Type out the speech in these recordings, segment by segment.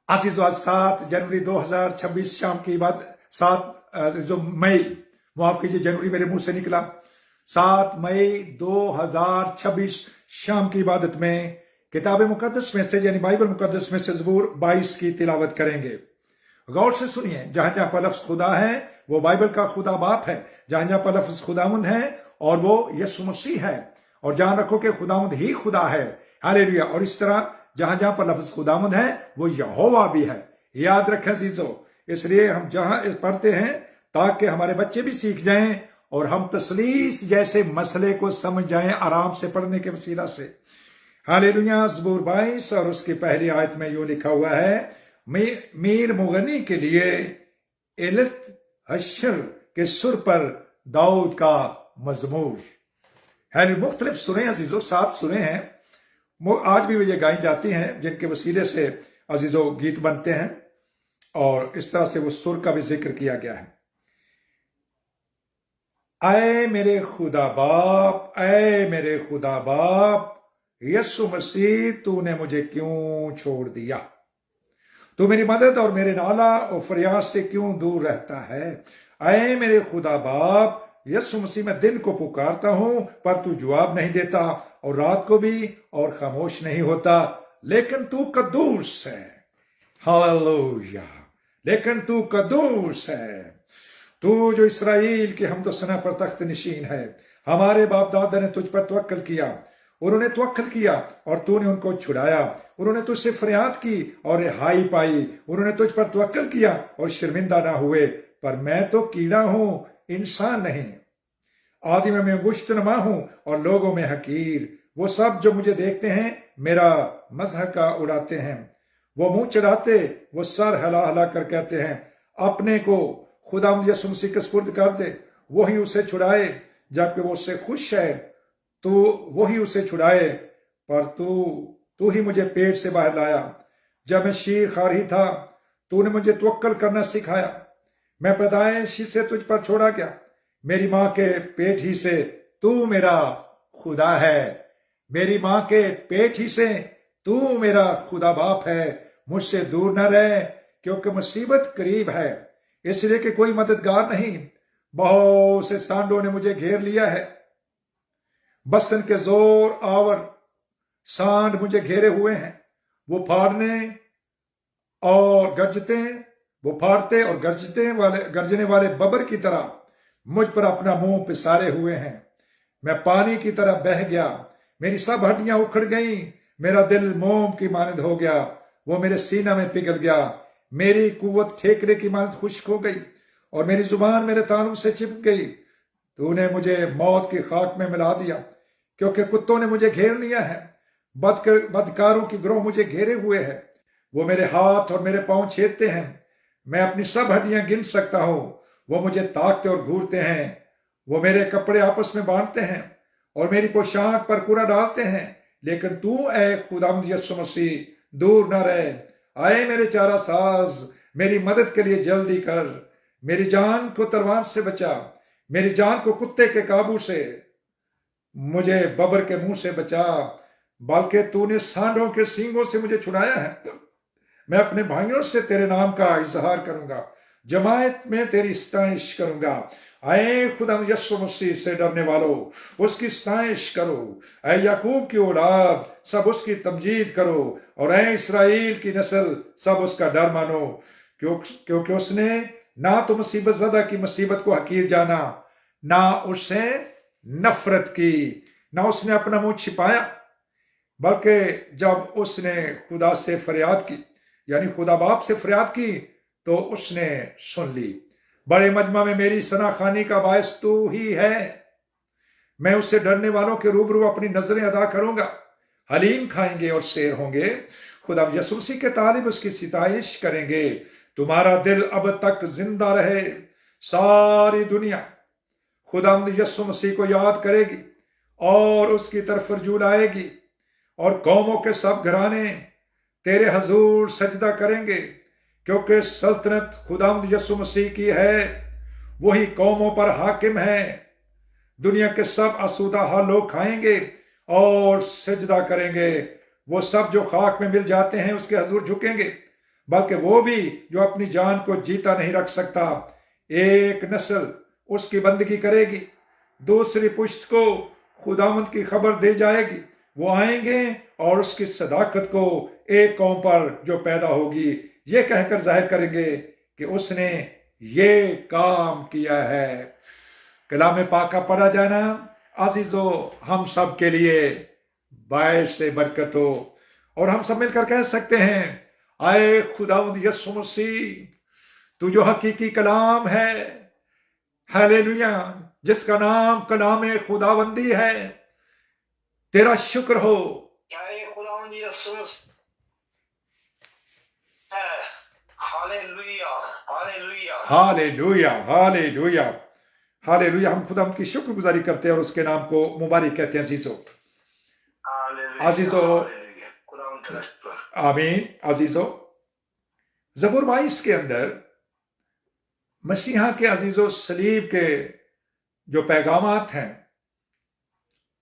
आशीष आज 7 जनवरी 2026 शाम की बात। 7 मई, माफ कीजिए, जनवरी मेरे मुंह से निकला। 7 मई 2026 शाम की इबादत में किताब मुकद्दस में से यानी बाइबल मुकद्दस में से ज़बूर 22 की तिलावत करेंगे। गौर से सुनिए, जहां जहां पर लफ्ज खुदा है वो बाइबल का खुदा बाप है, जहां जहां पर लफ्ज खुदामुंद है और वो यीशु मसीह है, और जहां रखो कि खुदामुंद ही खुदा है। हालेलुया। और इस तरह जहां जहां पर लफ्ज खुदामुंद है वो यहोवा भी है। याद रखें अजीजों, इसलिए हम जहां पढ़ते हैं ताकि हमारे बच्चे भी सीख जाएं और हम तसलीस जैसे मसले को समझ जाएं आराम से पढ़ने के वसीला से। हालेलुया। ज़बूर 22 और उसकी पहली आयत में यूं लिखा हुआ है, मीर मुगनी के लिए एलत हशर के सुर पर दाऊद का मजमूर है। मुख्तलिफ सुरे अजीजों, 7 सुरे हैं, आज भी ये गाई जाती हैं, जिनके वसीले से अजीजों गीत बनते हैं और इस तरह से वो सुर का भी जिक्र किया गया है। ऐ मेरे खुदा बाप, ऐ मेरे खुदा बाप, यीशु मसीह तूने मुझे क्यों छोड़ दिया? तू मेरी मदद और मेरे नाला और फरियाद से क्यों दूर रहता है? ऐ मेरे खुदा बाप, यीशु मसीह मैं दिन को पुकारता हूं पर तू जवाब नहीं देता, और रात को भी और खामोश नहीं होता, लेकिन तू कद्दूस है। हालेलुया। लेकिन तू कद्दूस है। तू जो इसराइल के हमदो सना पर तख्त नशीन है। हमारे बाप दादा ने तुझ पर तवक्कल किया, उन्होंने तवक्कल किया और तूने उनको छुड़ाया। उन्होंने तुझसे फरियाद की और रिहाई पाई। उन्होंने तुझ पर तवक्कल किया और शर्मिंदा ना हुए। पर मैं तो कीड़ा हूं, इंसान नहीं। आदमी में गुश्तनमा हूं और लोगों में हकीर। वो सब जो मुझे देखते हैं मेरा मज़हका उड़ाते हैं। वो मुंह चढ़ाते, वो सर हिला हिला कर कहते हैं, अपने को खुदावंद यीशु मसीह के सुपुर्द कर दे, वही उसे छुड़ाए, जबकि वो उससे खुश है तो वही उसे छुड़ाए। पर तू ही मुझे पेट से बाहर लाया। जब मैं शीर खारी था तूने मुझे तवक्कल करना सिखाया। मैं पैदाइश से तुझ पर छोड़ा गया, मेरी मां के पेट ही से तू मेरा खुदा है। मेरी मां के पेट ही से तू मेरा खुदा बाप है। मुझसे दूर न रह, क्योंकि मुसीबत करीब है, इसलिए कि कोई मददगार नहीं। बहुत से सांडों ने मुझे घेर लिया है, बसन के जोर आवर सांड मुझे घेरे हुए हैं। वो फाड़ने और गरजते, वो फाड़ते और गरजने वाले बबर की तरह मुझ पर अपना मुंह पिसारे हुए हैं। मैं पानी की तरह बह गया, मेरी सब हड्डियां उखड़ गईं। मेरा दिल मोम की मानद हो गया, वो मेरे सीना में पिघल गया। मेरी कुव्वत ठेकरे की मानद खुश्क हो गई और मेरी जुबान मेरे तालुम से चिपक गई। तूने मुझे मौत की खाक में मिला दिया, क्योंकि कुत्तों ने मुझे घेर लिया है। बदकारों की ग्रोह मुझे घेरे हुए है। वो मेरे हाथ और मेरे पांव छेदते हैं। मैं अपनी सब हड्डियां गिन सकता हूं। वो मुझे ताकते और घूरते हैं। वो मेरे कपड़े आपस में बांटते हैं और मेरी पोशाक पर कूड़ा डालते हैं। लेकिन तू ऐ खुदावंद यीशु मसीह दूर न रहे। आए मेरे चारा साज, मेरी मदद के लिए जल्दी कर। मेरी जान को तलवार से बचा, मेरी जान को कुत्ते के काबू से, मुझे बबर के मुंह से बचा। बल्कि तूने सांडों के सींगों से मुझे छुड़ाया है। मैं अपने भाइयों से तेरे नाम का इजहार करूंगा, जमायत में तेरी स्ताइश करूंगा। आए खुदा यीशु मसीह से डरने वालों, उसकी स्ताइश करो। ऐ याकूब की औलाद, सब उसकी तमजीद करो। और ऐ इसराइल की नस्ल, सब उसका डर मानो। क्योंकि उसने ना तो मुसीबत ज़दा की मुसीबत को हकीर जाना, ना उससे नफरत की, ना उसने अपना मुंह छिपाया। बल्कि जब उसने खुदा से फरियाद की, यानी खुदा बाप से फरियाद की, तो उसने सुन ली। बड़े मजमा में मेरी सनाखानी का बायस तू ही है। मैं उससे डरने वालों के रूबरू अपनी नजरें अदा करूंगा। हलीम खाएंगे और शेर होंगे। खुदा यीशु मसीह के तालिब उसकी सिताइश करेंगे। तुम्हारा दिल अब तक जिंदा रहे। सारी दुनिया खुदावंद यीशु मसीह को याद करेगी और उसकी तरफ रजू लाएगी, और कौमों के सब घराने तेरे हजूर सजदा करेंगे, क्योंकि सल्तनत खुदावंद यीशु मसीह की है। वही कौमों पर हाकिम है। दुनिया के सब आसूदा लोग खाएंगे और सजदा करेंगे। वो सब जो खाक में मिल जाते हैं उसके हजूर झुकेंगे। बल्कि वो भी जो अपनी जान को जीता नहीं रख सकता। एक नस्ल उसकी बंदगी करेगी, दूसरी पुश्त को खुदावंद की खबर दे जाएगी। वो आएंगे और उसकी सदाकत को एक कौम पर जो पैदा होगी ये कहकर जाहिर करेंगे कि उसने ये काम किया है। कलाम पाक का पढ़ा जाना अजीजो हम सब के लिए बायस से बरकत हो, और हम सब मिलकर कह सकते हैं, आए खुदावंद यीशु मसीह, तू जो हकीकी कलाम है, हालेलुया, जिसका नाम कलाम खुदावंदी है, तेरा शुक्र हो। खुदावंद Yeshu Masih, hallelujah hallelujah hallelujah hallelujah hallelujah. हम खुदा की शुक्रगुजारी करते हैं और उसके नाम को मुबारक कहते हैं। अजीजो अजीजो आमीन। अजीजो ज़बूर 22 के अंदर मसीहा के अजीजो सलीब के जो पैगामात हैं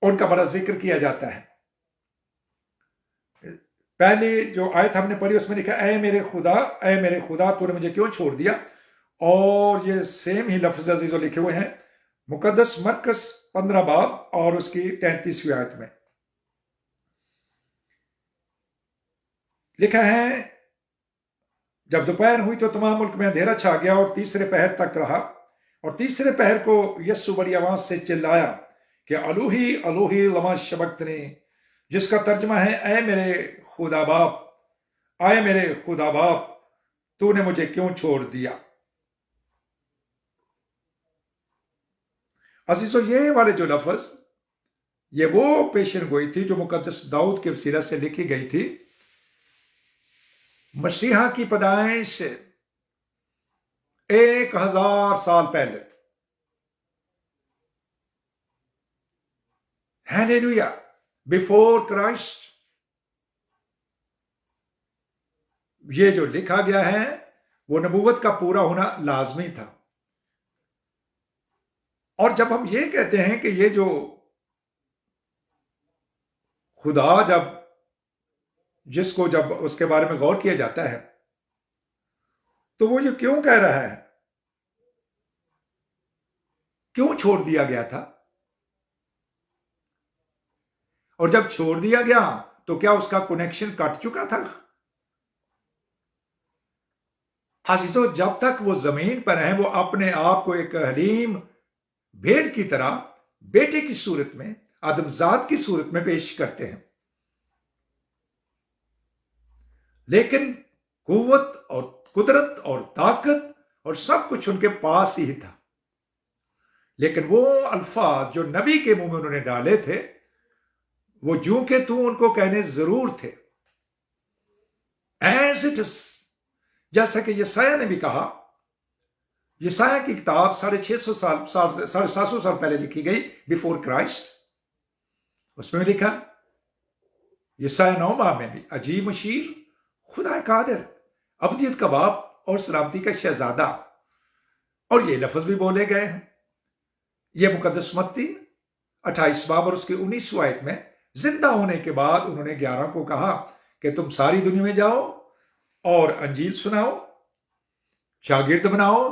उनका बड़ा जिक्र किया जाता है। पहली जो आयत हमने पढ़ी उसमें लिखा, ऐ मेरे खुदा तूने मुझे क्यों छोड़ दिया। और ये सेम ही लफ्ज अजीजों लिखे हुए हैं मुकद्दस मरकस 15 बाब और उसकी 33वीं आयत में। लिखा है, जब दोपहर हुई तो तमाम मुल्क में अंधेरा छा गया और तीसरे पहर तक रहा। और तीसरे पहर को यस्सु बड़ी आवाज से चिल्लाया कि अलूही अलूही लमा शबक्तनी, जिसका तर्जमा है, ऐ मेरे खुदा बाप, आए मेरे खुदा बाप, तूने मुझे क्यों छोड़ दिया। अजीजों ये वाले जो लफ्ज, ये वो पेशन गोई थी जो मुकद्दस दाऊद के वसीला से लिखी गई थी मसीहा की पैदाइश से 1000 साल पहले। Hallelujah, before Christ. ये जो लिखा गया है वो नबूवत का पूरा होना लाजमी था। और जब हम ये कहते हैं कि ये जो खुदा जिसको जब उसके बारे में गौर किया जाता है तो वो ये क्यों कह रहा है, क्यों छोड़ दिया गया था। और जब छोड़ दिया गया तो क्या उसका कनेक्शन कट चुका था। अजीजों जब तक वो जमीन पर हैं वो अपने आप को एक हलीम भेड़ की तरह बेटे की सूरत में, आदमजाद की सूरत में पेश करते हैं। लेकिन कुव्वत और कुदरत और ताकत और सब कुछ उनके पास ही था। लेकिन वो अल्फाज जो नबी के मुंह में उन्होंने डाले थे वो जू के तू उनको कहने जरूर थे। एज इट इज, जैसा कि यसाया ने भी कहा। यसाया की किताब 750 साल पहले लिखी गई, बिफोर क्राइस्ट। उसमें भी लिखा, यसाया 9 बाब में भी, अजीब मशीर, खुदा कादिर, अब्दियत का बाप और सलामती का शहजादा। और ये लफ्ज भी बोले गए हैं। ये मुकद्दस मत्ती 28 बाब और उसकी 19वीं आयत में, जिंदा होने के बाद उन्होंने 11 को कहा कि तुम सारी दुनिया में जाओ और अंजील सुनाओ, शागिर्द बनाओ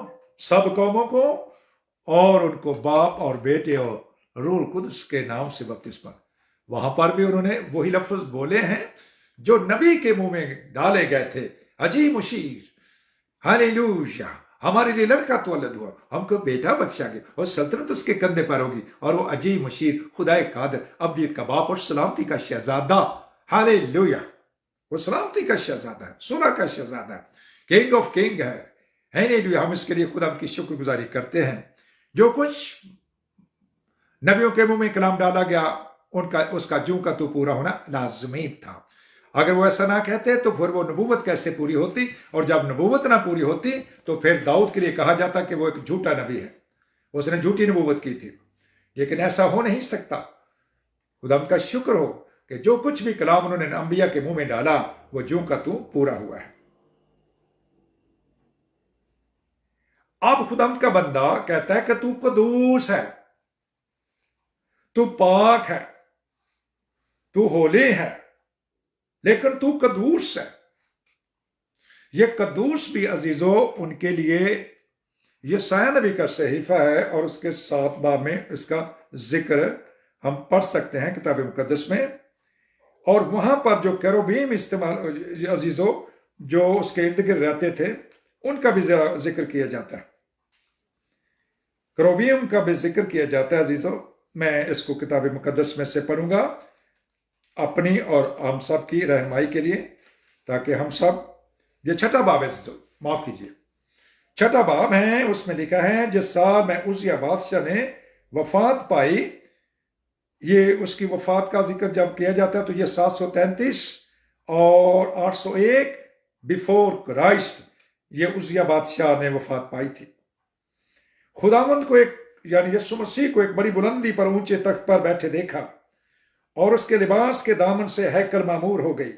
सब कौमों को, और उनको बाप और बेटे और रूह कुद्स के नाम से बपतिस्मा। वहां पर भी उन्होंने वही लफ्ज बोले हैं जो नबी के मुंह में डाले गए थे, अजीब मुशीर, हालेलुया, हमारे लिए लड़का तवल्लद हुआ, हमको बेटा बख्शा गया और सल्तनत उसके कंधे पर होगी, और वो अजीब मुशीर, खुदाए कादिर, अब्दियत का बाप और सलामती का शहजादा। हालेलुया, वो सलामती का शहजादा है, सोना का शहजादा है, किंग ऑफ किंग है। हालेलुया, हम इसके लिए खुदा की शुक्रगुजारी करते हैं। जो कुछ नबियों के मुंह में कलाम डाला गया उसका जू का तो पूरा होना लाजमी था। अगर वो ऐसा ना कहते तो फिर वो नबूवत कैसे पूरी होती, और जब नबूवत ना पूरी होती तो फिर दाऊद के लिए कहा जाता कि वो एक झूठा नबी है, उसने झूठी नबूवत की थी। लेकिन ऐसा हो नहीं सकता। खुदा का शुक्र हो कि जो कुछ भी कलाम उन्होंने अंबिया के मुंह में डाला वो जू का तू पूरा हुआ है। अब खुदा का बंदा कहता है कि तू कदूस है, तू पाक है, तू होली है, लेकिन तू कदूस है। ये कद्दूस भी अजीजों उनके लिए यशायाह नबी का सहीफा है, और उसके 7 बाब में इसका जिक्र हम पढ़ सकते हैं किताब मुकद्दस में। और वहां पर जो केरूबीम इस्तेमाल अजीजों जो उसके इर्द गिर्द रहते थे, उनका भी जरा जिक्र किया जाता है, केरूबीम का भी जिक्र किया जाता है अजीजों। मैं इसको किताब मुकद्दस में से पढ़ूंगा अपनी और हम सब की रहनुमाई के लिए, ताकि हम सब, ये 6ठा बाब है अजीजों, माफ कीजिए, 6ठा बाब है। उसमें लिखा है, जिस साल में उजिया बादशाह ने वफात पाई, ये उसकी वफात का जिक्र जब किया जाता है तो ये 733 और 801 बिफोर क्राइस्ट, ये उजिया बादशाह ने वफात पाई थी। खुदावंद को एक, यानी यीशु मसीह को एक बड़ी बुलंदी पर ऊंचे तख्त पर बैठे देखा, और उसके लिबास के दामन से हैकल मामूर हो गई।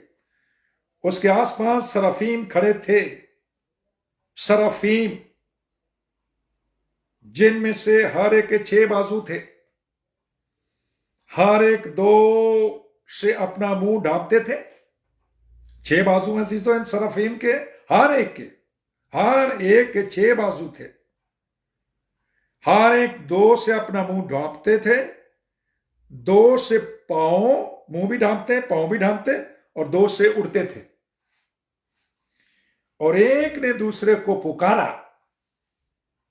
उसके आसपास सराफीम खड़े थे, सराफीम जिनमें से हर एक के 6 बाजू थे, हर एक 2 से अपना मुंह ढांपते थे। 6 बाजू हैं सीजो इन सराफीम के, हर एक के 6 बाजू थे, हर एक 2 से अपना मुंह ढांपते थे, 2 से पांव, मुंह भी ढांपते, पांव भी ढांपते, और 2 से उड़ते थे। और एक ने दूसरे को पुकारा,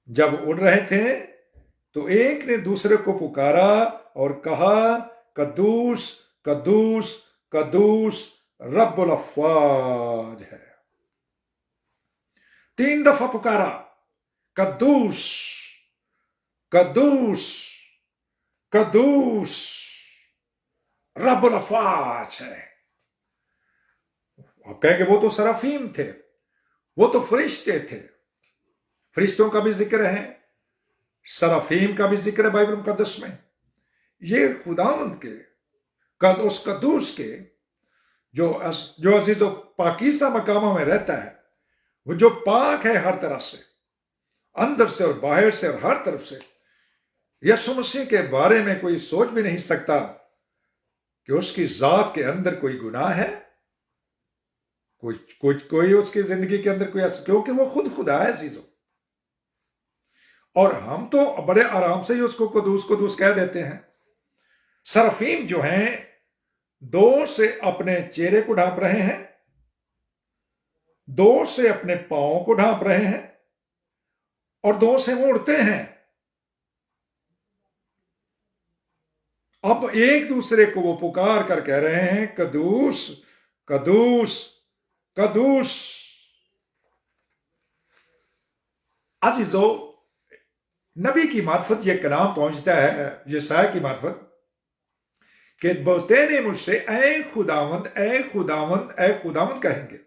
जब उड़ रहे थे तो एक ने दूसरे को पुकारा और कहा, कद्दूस कद्दूस कद्दूस रब्बुल अफ़वाज है। 3 दफा पुकारा, कद्दूस कद्दूस कद्दूस रब्बुल अफ़वाज है। आप कहेंगे वो तो सराफीम थे, वो तो फरिश्ते थे। फरिश्तों का भी जिक्र है, सराफीम का भी जिक्र है बाइबल मुकद्दस में। ये खुदावंद के उस कद्दूस के जो अजीज पाकीज़ा मकामों में रहता है, वो जो पाक है हर तरह से, अंदर से और बाहर से और हर तरफ से। यीशु मसीह के बारे में कोई सोच भी नहीं सकता कि उसकी जात के अंदर कोई गुनाह है, कोई उसकी जिंदगी के अंदर कोई ऐसा, क्योंकि वो खुद खुदा है चीजों। और हम तो बड़े आराम से ही उसको कदूस कदूस कह देते हैं। सरफीम जो हैं 2 से अपने चेहरे को ढांप रहे हैं, 2 से अपने पांवों को ढांप रहे हैं, और 2 से वो उड़ते हैं। अब एक दूसरे को वो पुकार कर कह रहे हैं, कदूस कदूस कदूस। अजीजो, नबी की मार्फत यह कलाम पहुंचता है यशायाह की मार्फत कि बहुते ने मुझसे ऐ खुदावंद ऐ खुदावंद ऐ खुदावंद कहेंगे,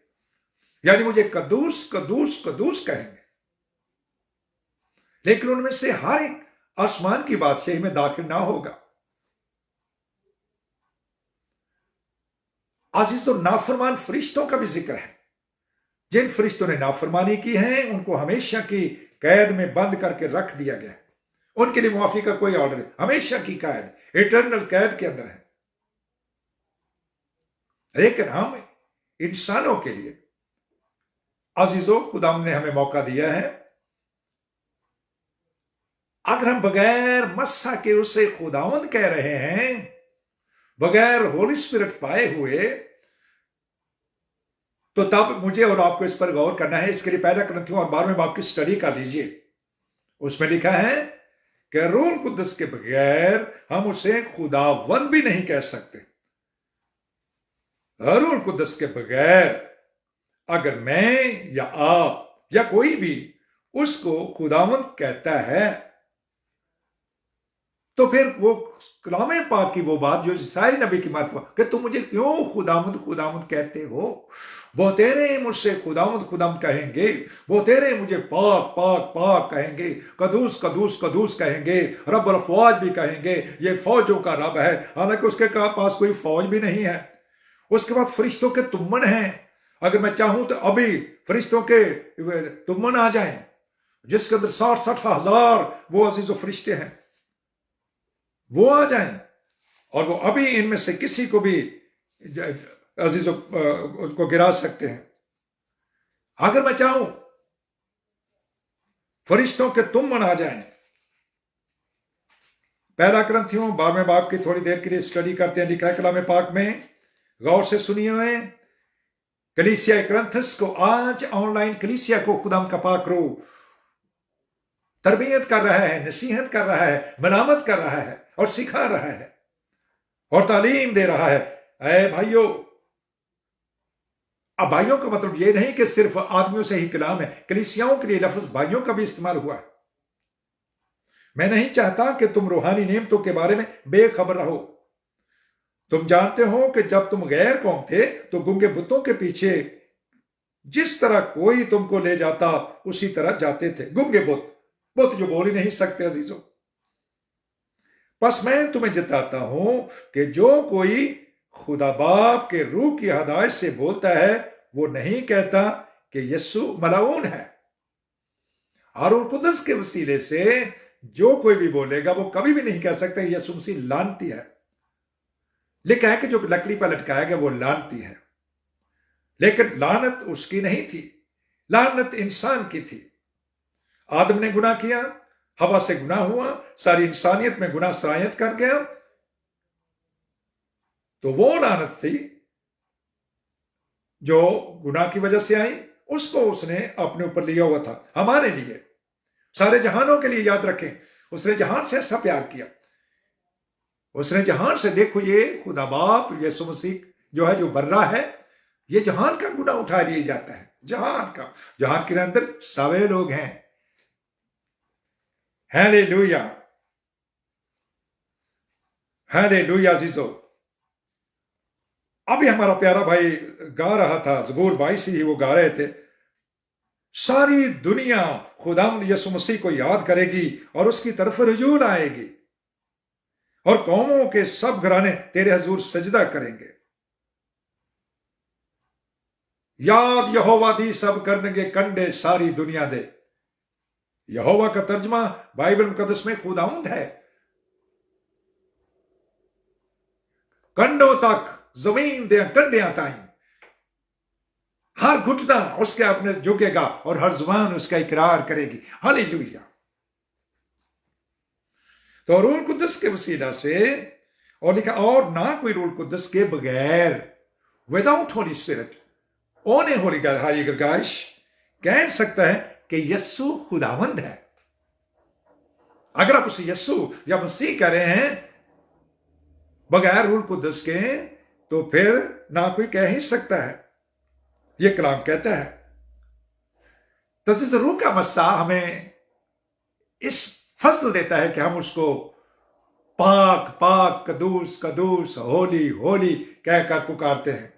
यानी मुझे कदूस कदूस कदूस कहेंगे। लेकिन उनमें से हर एक आसमान की बादशाही में दाखिल ना होगा। अजीजों, नाफरमान फरिश्तों का भी जिक्र है। जिन फरिश्तों ने नाफरमानी की है उनको हमेशा की कैद में बंद करके रख दिया गया। उनके लिए मुआफी का कोई ऑर्डर नहीं, हमेशा की कैद, इटर्नल कैद के अंदर है। लेकिन हम इंसानों के लिए अजीजों, खुदा ने हमें मौका दिया है। अगर हम बगैर मस्सा के उसे खुदावंद कह रहे हैं, बगैर होली स्पिरिट पाए हुए, तो तब मुझे और आपको इस पर गौर करना है। इसके लिए पहला ग्रंथियों और 12वें बाब की स्टडी कर लीजिए। उसमें लिखा है कि रूह कुद्दस के बगैर हम उसे खुदावंद भी नहीं कह सकते। रूह कुद्दस के बगैर अगर मैं या आप या कोई भी उसको खुदावंद कहता है, तो फिर वो कलाम पाक की वो बात जो ईसाई नबी की मार्फत कि तुम मुझे क्यों खुदावंद खुदावंद कहते हो, वो तेरे मुझसे खुदावंद खुदावंद कहेंगे, वो तेरे मुझे पाक पाक पाक कहेंगे, कदूस कदूस कदूस कहेंगे, रब्बुल अफ़वाज भी कहेंगे। ये फौजों का रब है, हालांकि उसके पास कोई फौज भी नहीं है। उसके बाद फरिश्तों के तुम्मन हैं। अगर मैं चाहूं तो अभी फरिश्तों के तुम्मन आ जाएं, जिसके अंदर 60-60 हजार वो अजीजो फरिश्ते हैं, वो आ जाएं और वो अभी इनमें से किसी को भी अजीजों को गिरा सकते हैं। अगर मैं चाहूं फरिश्तों के तुम मना जाएं। पहला ग्रंथियों 12वें बाब की थोड़ी देर के लिए स्टडी करते हैं। लिखा है कलाम पाक में, गौर से सुनिए हुए। कलीसिया ग्रंथस को आज ऑनलाइन कलीसिया को खुदा का पाक रू तरबियत कर रहा है, नसीहत कर रहा है, मनामत कर रहा है और सिखा रहा है और तालीम दे रहा है। ऐ भाइयों, अब भाइयों का मतलब यह नहीं कि सिर्फ आदमियों से ही कलाम है, कलीसियाओं के लिए लफ्ज भाइयों का भी इस्तेमाल हुआ है। मैं नहीं चाहता कि तुम रूहानी नेमतों के बारे में बेखबर रहो। तुम जानते हो कि जब तुम गैर कौम थे तो गूंगे बुतों के पीछे जिस तरह कोई तुमको ले जाता उसी तरह जाते थे। गूंगे बुत जो बोल ही नहीं सकते अजीजों। बस मैं तुम्हें जताता हूं कि जो कोई खुदा बाप के रूह की हदायत से बोलता है वो नहीं कहता कि यस्सु मलाऊन है। और उन कुदस के वसीले से जो कोई भी बोलेगा वो कभी भी नहीं कह सकता यस्सु मसीह लानती है। लिखा है कि जो लकड़ी पर लटकाया गया वो लानती है, लेकिन लानत उसकी नहीं थी, लानत इंसान की थी। आदम ने गुनाह किया, हवा से गुनाह हुआ, सारी इंसानियत में गुनाह सरायत कर गया, तो वो लानत थी जो गुनाह की वजह से आई, उसको उसने अपने ऊपर लिया हुआ था हमारे लिए, सारे जहानों के लिए। याद रखें, उसने जहान से ऐसा प्यार किया, उसने जहान से, देखो ये खुदा बाप यीशु मसीह जो है, जो बर्रा है, ये जहान का गुनाह उठा लिया जाता है, जहान का। जहान के अंदर सारे लोग हैं। हालेलुया, हालेलुया जीजो। अभी हमारा प्यारा भाई गा रहा था, ज़बूर 22 ही वो गा रहे थे। सारी दुनिया खुदावंद यीशु मसीह को याद करेगी और उसकी तरफ रुजू आएगी और कौमों के सब घराने तेरे हजूर सजदा करेंगे। याद यहोवा दी सब करनेंगे कंडे सारी दुनिया दे। यहोवा का तर्जमा बाइबल मुकद्दस में खुदावंद है। कंडों तक जमीन दे कंडियां ताई, हर घुटना उसके अपने झुकेगा और हर जुबान उसका इकरार करेगी। हालेलुया। तो रूह कुद्दस के वसीला से, और लिखा और ना कोई रूह कुद्दस के बगैर, विदाउट होली स्पिरिट ओने होली गाइश कह सकता है कि यस्सु खुदावंद है। अगर आप उसे यस्सु या मसीह कह रहे हैं बगैर रूह कुद्दस के, तो फिर ना कोई कह ही सकता है। यह कलाम कहता है। तो जिस रूह का मस्सा हमें इस फजल देता है कि हम उसको पाक पाक कदूस कदूस होली होली कहकर पुकारते हैं।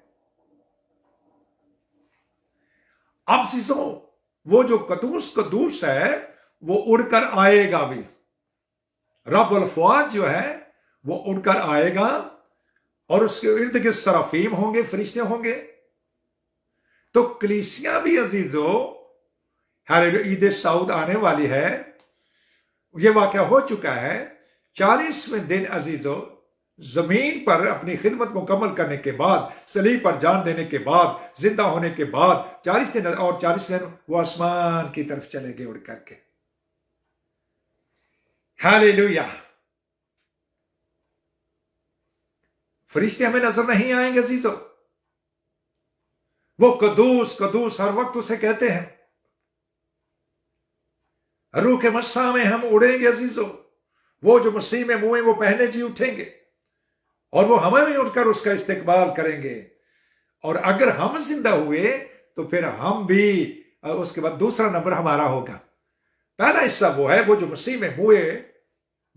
अब सीजो, वो जो कदूस कदूस है वो उड़कर आएगा भी। रब अल फवाद जो है वो उड़कर आएगा और उसके इर्द गिर्द सराफीम होंगे, फरिश्ते होंगे। तो कलीसिया भी अजीजो, हर ईद सऊद आने वाली है। यह वाकया हो चुका है। 40वें दिन अजीजो, जमीन पर अपनी खिदमत मुकम्मल करने के बाद, सलीब पर जान देने के बाद, जिंदा होने के बाद 40 दिन और 40 दिन वो आसमान की तरफ चले गए उड़ करके। हालेलुया। फरिश्ते हमें नजर नहीं आएंगे अजीजो। वो कदूस कदूस हर वक्त उसे कहते हैं। रूह के मस्सा में हम उड़ेंगे अजीजो। वो जो मसीह में मुए वो पहले जी उठेंगे और वो हमें भी उठकर उसका इस्तेकबाल करेंगे। और अगर हम जिंदा हुए तो फिर हम भी, उसके बाद दूसरा नंबर हमारा होगा। पहला हिस्सा वो है, वो जो मसीह में मुए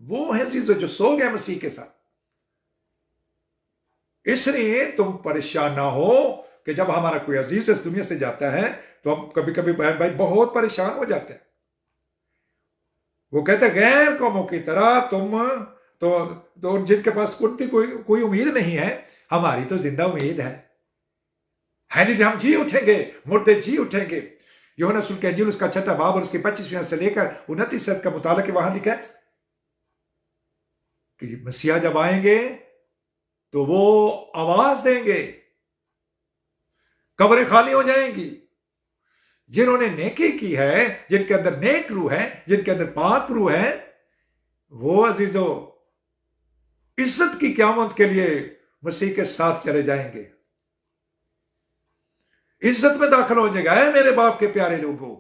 वो है अजीजो, जो सो गया मसीह के साथ। इसलिए तुम परेशान ना हो कि जब हमारा कोई अजीज इस दुनिया से जाता है तो हम कभी कभी बहन भाई बहुत परेशान हो जाते हैं। वो कहते हैं गैर कौमों की तरह तुम तो जिनके पास कोई उम्मीद नहीं है, हमारी तो जिंदा उम्मीद है। हम जी उठेंगे, मुर्दे जी उठेंगे। यूहन्ना रसूल के इंजील उसका 6वां बाब और उसके 25वें से लेकर 29 सद का मुताला के वहां लिखा है कि मसीहा जब आएंगे तो वो आवाज देंगे, कब्रें खाली हो जाएंगी, जिन्होंने नेकी की है, जिनके अंदर नेक रूह है, जिनके अंदर पाक रूह है, वो अजीजों इज्जत की क़यामत के लिए मसीह के साथ चले जाएंगे, इज्जत में दाखिल हो जाएगा। है मेरे बाप के प्यारे लोगों,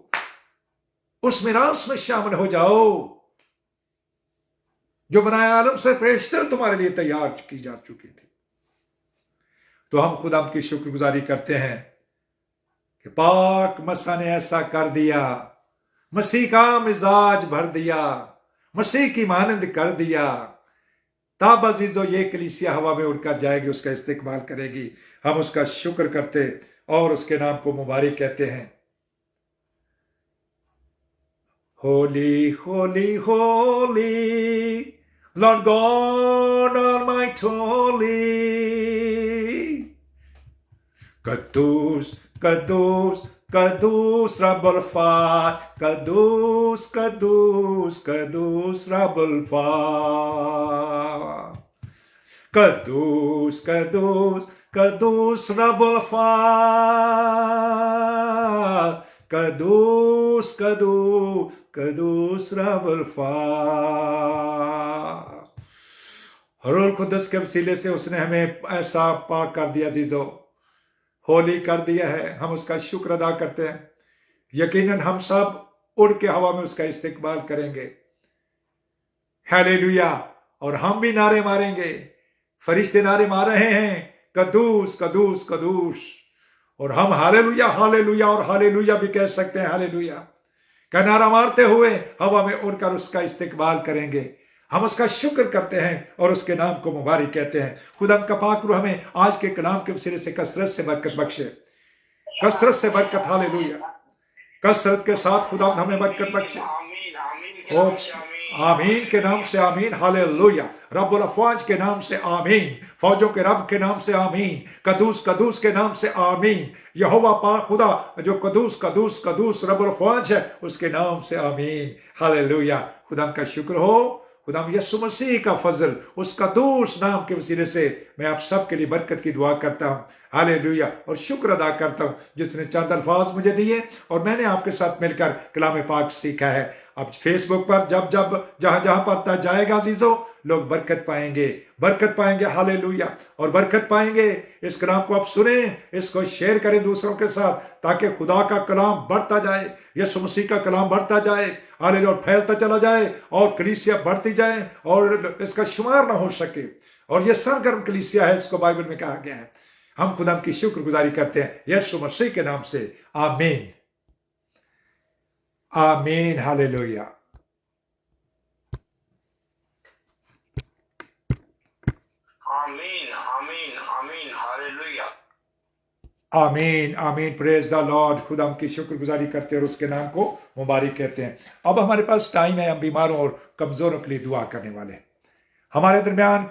उस मिरास में शामिल हो जाओ जो बनाया आलम से पेशतर तुम्हारे लिए तैयार की जा चुकी थी। तो हम खुदा की शुक्रगुजारी करते हैं कि पाक मसा ने ऐसा कर दिया, मसीह का मिजाज भर दिया, मसीह की मानंद कर दिया। तब अजीजों ये कलीसिया हवा में उड़कर जाएगी, उसका इस्तेमाल करेगी। हम उसका शुक्र करते और उसके नाम को मुबारक कहते हैं। Holi Holi Holi Lord God Almighty holy, Kadus, Kadus, Kadus Rabbul Fat, Kadus, Kadus, Kadus Rabbul Fat, Kadus, Kadus, Kadus Rabbul Fat, Kadus, Kadus, Kadus Rabbul Fat। रूहुल कुद्दस के वसीले से उसने हमें ऐसा पाक कर दिया अजीजों, होली कर दिया है। हम उसका शुक्र अदा करते हैं। यकीनन हम सब उड़ के हवा में उसका इस्तेमाल करेंगे। हालेलुया। और हम भी नारे मारेंगे, फरिश्ते नारे मार रहे हैं, कदूस कदूस कदूस। और हम हालेलुया हालेलुया और हालेलुया भी कह सकते हैं। हालेलुया का नारा मारते हुए हवा में उड़कर उसका इस्तेमाल करेंगे। हम उसका शुक्र करते हैं और उसके नाम को मुबारक कहते हैं। खुदा का पाक रूह हमें आज के कलाम के वसीले से कसरत से बरकत बख्शे, कसरत से बरकत। हालेलुया। कसरत के साथ खुदा हमें बरकत बख्शे। और आमीन के नाम से आमीन। हालेलुया। रब्बुल अफ़वाज के नाम से आमीन। फौजों के रब के नाम से आमीन। कदूस कदूस के नाम से आमीन। यहोवा पाक खुदा जो कदूस कदूस कदूस रब्बुल अफ़वाज है, उसके नाम से आमीन। हालेलुया। खुदा का शुक्र हो। खुदा यीशु मसीह का फजल, उसका कदूस नाम के वसीले से मैं आप सब के लिए बरकत की दुआ करता हूँ। हालेलुया। और शुक्र अदा करता हूँ जिसने चंद अल्फाज मुझे दिए और मैंने आपके साथ मिलकर कलाम पाक सीखा है। अब फेसबुक पर जब जहां जहां पर जाएगा अजीजों, लोग बरकत पाएंगे, बरकत पाएंगे। हालेलुया। और बरकत पाएंगे। इस कलाम को आप सुने, इसको शेयर करें दूसरों के साथ, ताकि खुदा का कलाम बढ़ता जाए, यीशु मसीह का कलाम बढ़ता जाए। हालेलुया। और फैलता चला जाए और कलीसिया बढ़ती जाए और इसका शुमार ना हो सके। और ये सरगर्म कलीसिया है, इसको बाइबल में कहा गया है। हम खुदा की शुक्रगुजारी करते हैं यीशु मसीह के नाम से। आमीन आमीन। हालेलुया। आमीन आमीन आमीन। हालेलुया। आमीन आमीन। Praise the Lord. खुदा की शुक्रगुजारी करते हैं और उसके नाम को मुबारक कहते हैं। अब हमारे पास टाइम है, हम बीमारों और कमजोरों के लिए दुआ करने वाले। हमारे दरमियान